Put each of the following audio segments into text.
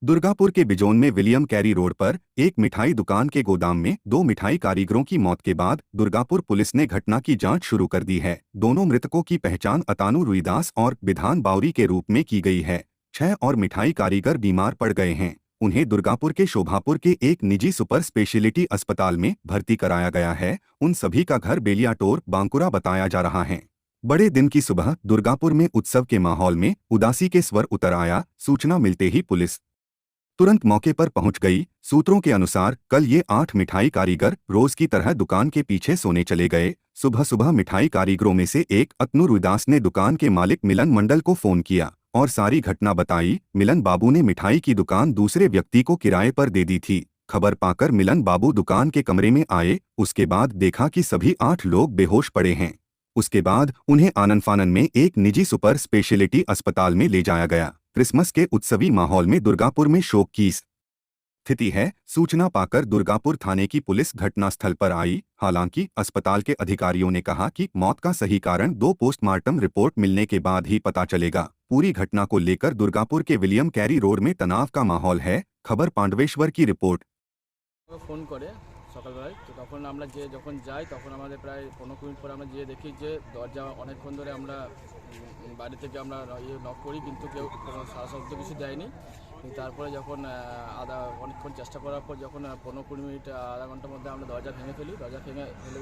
दुर्गापुर के बिजोन में William Carey road पर एक मिठाई दुकान के गोदाम में दो मिठाई कारीगरों की मौत के बाद दुर्गापुर पुलिस ने घटना की जांच शुरू कर दी है। दोनों मृतकों की पहचान अतानु रुईदास और विधान बावरी के रूप में की गई है। 6 और मिठाई कारीगर बीमार पड़ गए हैं। उन्हें दुर्गापुर के शोभापुर के एक निजी सुपर स्पेशलिटी अस्पताल में भर्ती कराया गया है। उन सभी का घर बेलियाटोर बांकुरा बताया जा रहा है। बड़े दिन की सुबह दुर्गापुर में उत्सव के माहौल में उदासी के स्वर उतर आया। सूचना मिलते ही पुलिस तुरंत मौके पर पहुंच गई। सूत्रों के अनुसार कल ये 8 मिठाई कारीगर रोज की तरह दुकान के पीछे सोने चले गए। सुबह सुबह मिठाई कारीगरों में से एक अतनु रुईदास ने दुकान के मालिक मिलन मंडल को फोन किया और सारी घटना बताई। मिलन बाबू ने मिठाई की दुकान दूसरे व्यक्ति को किराए पर दे दी थी। खबर पाकर मिलन बाबू दुकान के कमरे में आए। उसके बाद देखा कि सभी 8 लोग बेहोश पड़े हैं। उसके बाद उन्हें आनन फानन में एक निजी सुपर स्पेशलिटी अस्पताल में ले जाया गया। क्रिसमस के उत्सवी माहौल में दुर्गापुर में शोक की स्थिति है। सूचना पाकर दुर्गापुर थाने की पुलिस घटनास्थल पर आई। हालांकि अस्पताल के अधिकारियों ने कहा कि मौत का सही कारण 2 पोस्टमार्टम रिपोर्ट मिलने के बाद ही पता चलेगा। पूरी घटना को लेकर दुर्गापुर के विलियम कैरी रोड में तनाव का माहौल है। खबर पांडवेश्वर की रिपोर्ट। फोन करे সকালবেলায় তো তখন আমরা যখন যাই তখন আমাদের প্রায় 15 মিনিট পরে আমরা দেখি যে দরজা অনেকক্ষণ ধরে আমরা বাড়ি থেকে আমরা নক করি কিন্তু কেউ কোনো সাড়া শব্দ কিছু দেয়নি। তারপরে যখন অনেকক্ষণ চেষ্টা করার পর যখন 15-20 মিনিট আধা ঘন্টার মধ্যে আমরা দরজা ভেঙে ফেলে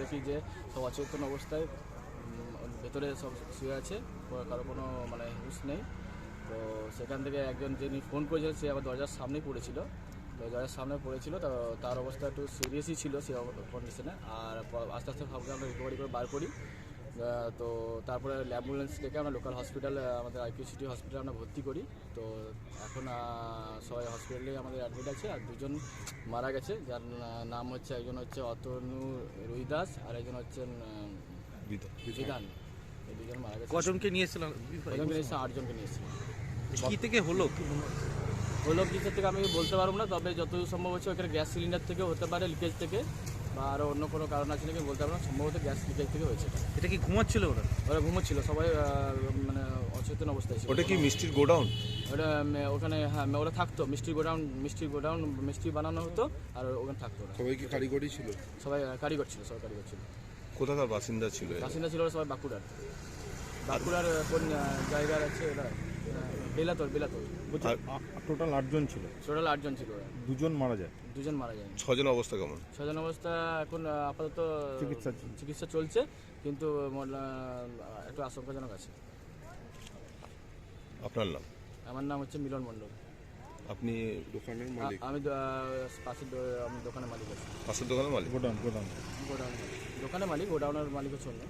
দেখি যে সব অচেতন অবস্থায় ভেতরে সব শুয়ে আছে, কারো কোনো হুঁশ নেই। তো সেখান থেকে একজন যিনি ফোন করেছিলেন সে আবার দরজার সামনেই পড়েছিল। দরজার সামনে পড়েছিল, তো তার অবস্থা একটু সিরিয়াসই ছিল সে কন্ডিশনে। আর আস্তে আস্তে সবকে আমরা রিকভারি করে বার করি। তো তারপরে অ্যাম্বুলেন্স ডেকে আমরা লোকাল হসপিটালে আমাদের আইকিউ সিটি হসপিটালে আমরা ভর্তি করি। তো এখন সবাই হসপিটালে আমাদের অ্যাডমিট আছে। আর 2জন মারা গেছে, যার নাম হচ্ছে একজন হচ্ছে অতনু রুইদাস আর একজন হচ্ছেন বিধান। এই 2জন মারা গেছে। কজনকে নিয়েছিলাম? 8জনকে নিয়েছিলাম। কী থেকে হলো কিসের থেকে আমি বলতে পারবো না, তবে যতদূর সম্ভব হচ্ছে ওখানে গ্যাস সিলিন্ডার থেকে হতে পারে, লিকেজ থেকে, বা আরও অন্য কোনো কারণ আছে নাকি বলতে পারবো না। সম্ভবত গ্যাস লিকেজ থেকে হয়েছে। এটা কি ঘুমাচ্ছিল ওরা? ঘুমোচ্ছিল, সবাই অচেতন অবস্থায় ছিল। ওটা কি মিষ্টির গোডাউন? ওটা ওখানে হ্যাঁ ওরা থাকতো। মিষ্টির গোডাউন মিষ্টি বানানো হতো আর ওখানে থাকতো ওরা। সবাই কি কারিগরি ছিল? সবাই কারিগর ছিল। কোথাকার বাসিন্দা ছিল? ওরা সবাই বাঁকুড়ার। কোন জায়গার আছে ওরা? বেলাতল। টোটাল 8জন ছিল। ওরা 2জন মারা যায়। 6জন অবস্থা কেমন? 6জন অবস্থা এখন আপাতত চিকিৎসা চলছে, কিন্তু একটু আশঙ্কাজনক আছে। আপনার নাম? আমার নাম হচ্ছে মিলন মণ্ডল। আপনি দোকানের মালিক? আমি আমি দোকানের মালিক আছি। পাশের দোকানের মালিক? দোকানের মালিক, গোডাউনের মালিক হচ্ছে অন্য।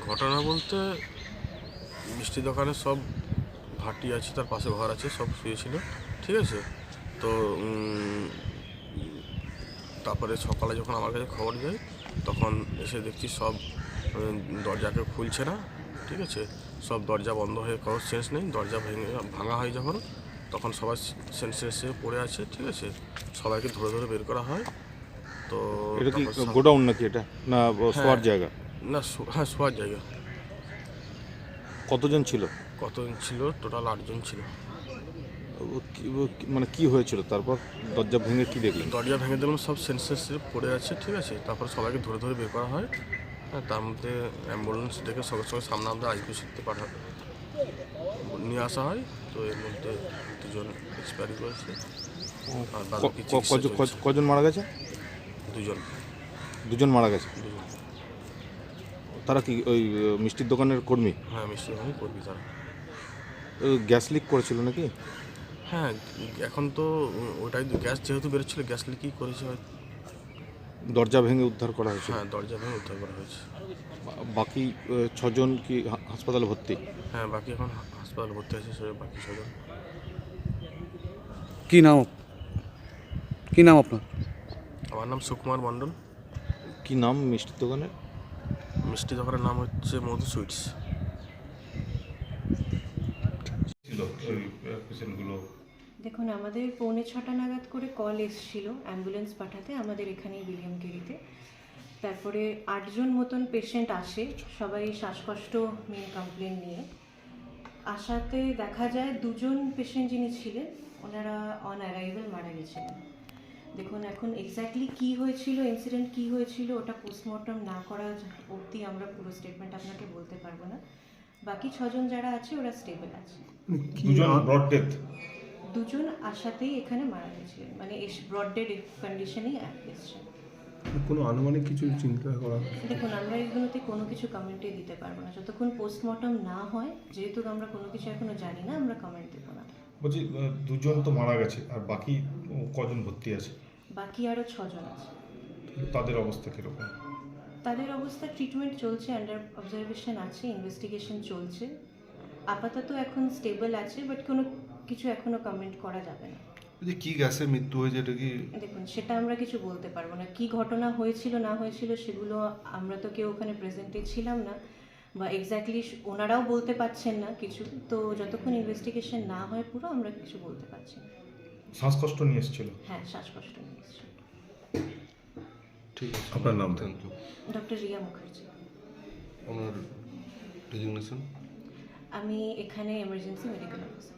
ঘটনা বলতে মিষ্টি দোকানে সব ভাটি আছে, তার পাশে ঘর আছে, সব শুয়েছিল, ঠিক আছে। তো তারপরে সকালে যখন আমার কাছে খবর যায় তখন এসে দেখছি সব দরজাকে খুলছে না, ঠিক আছে। সব দরজা বন্ধ হয়ে কোনো সেন্স নেই। দরজা ভাঙা হয় যখন, তখন সবাই সেন্সে পড়ে আছে, ঠিক আছে। সবাইকে ধরে বের করা হয়। তো এটা কি গোডাউন নাকি এটা, না শোয়ার জায়গা? না, হ্যাঁ শোয়ার জায়গা। কতজন ছিল? টোটাল 8জন ছিল। কি হয়েছিল তারপর? দরজা ভেঙে কি দেখলেন? দরজা ভেঙে দিলাম, সব সেন্সেসে পড়ে আছে, ঠিক আছে। তারপর সবাইকে ধরে বের করা হয়। তার মধ্যে অ্যাম্বুলেন্স ডেকে সঙ্গে সামনে আমাদের আইকিউ সিটিতে নিয়ে আসা হয়। তো এর মধ্যে 2জন এক্সপায়ারি করেছে। কজন মারা গেছে? 2জন মারা গেছে। তারা কি ওই মিষ্টির দোকানের কর্মী? হ্যাঁ, মিষ্টির দোকানের কর্মী তারা। গ্যাস লিক করেছিল নাকি? হ্যাঁ, এখন তো ওটাই, গ্যাস যেহেতু বেরোচ্ছিল গ্যাস লিকই করেছে। দরজা ভেঙে উদ্ধার করা হয়েছে? হ্যাঁ, দরজা ভেঙে উদ্ধার করা হয়েছে। বাকি 6জন কি হাসপাতালে ভর্তি? হ্যাঁ, বাকি এখন হাসপাতালে ভর্তি আছে বাকি 6জন। কি নাম আপনার? আমার নাম সুকুমার মণ্ডল। কি নাম মিষ্টির দোকানের? মিষ্টি দোকানের নাম হচ্ছে মধু সুইটস। দেখুন, আমাদের 6:45 নাগাদ করে কল এসেছিল অ্যাম্বুলেন্স পাঠাতে আমাদের এখানেই বিলিয়াম কেরিতে। তারপরে 8জন মতন পেশেন্ট আসে, সবাই শ্বাসকষ্ট মেন কমপ্লেন নিয়ে। আসাতে দেখা যায় 2জন পেশেন্ট যিনি ছিলেন ওনারা অন অ্যারাইভেল মারা গেছিলেন। দেখুন এখন এক্স্যাক্টলি কী হয়েছিল, ইনসিডেন্ট কী হয়েছিল, ওটা পোস্টমর্টম না করা অবধি আমরা পুরো স্টেটমেন্ট আপনাকে বলতে পারবো না। বাকি 6 জন যারা আছে ওরা স্টেবল আছে। দুজন ব্রড ডেথ। দুজন আশাতেই এখানে মারা গেছিলেন, মানে ব্রড ডেড কন্ডিশনেই এসছেন। কোনো আনুমানিক কিছু চিন্তা করা? দেখুন আমরা এগুলোতে কোনো কিছু কমেন্টই দিতে পারবো না যতক্ষণ পোস্টমর্টম না হয়। যেহেতু আমরা কোনো কিছু এখনো জানি না, আমরা কমেন্ট দেবো না। বলছি দুজন তো মারা গেছে, আর বাকি কজন ভর্তি আছে? বাকি আরও 6 জন আছে। তাদের অবস্থা কীরকম? তাদের অবস্থা ট্রিটমেন্ট চলছে, আন্ডার অবজারভেশন আছে, ইনভেস্টিগেশন চলছে। আপাতত এখন স্টেবল আছে, বাট কোনো কিছু এখনো কমেন্ট করা যাবে না। যে কি গ্যাসে মৃত্যু হয়েছে এটা কি? দেখুন সেটা আমরা কিছু বলতে পারবো না। কি ঘটনা হয়েছিল না হয়েছিল সেগুলো আমরা তো কেউ ওখানে প্রেজেন্টে ছিলাম না, বা এক্স্যাক্টলি ওনারাও বলতে পারছেন না কিছু। তো যতক্ষণ ইনভেস্টিগেশন না হয় পুরো, আমরা কিছু বলতে পারছি না। শ্বাসকষ্ট নিয়ে এসেছিল? হ্যাঁ, শ্বাসকষ্ট নিয়ে এসেছে। ঠিক আছে। আপনার নাম? ডক্টর রিয়া মুখার্জি। ওনার ডেজিগনেশন? আমি এখানে এমার্জেন্সি মেডিকেল অফিসার।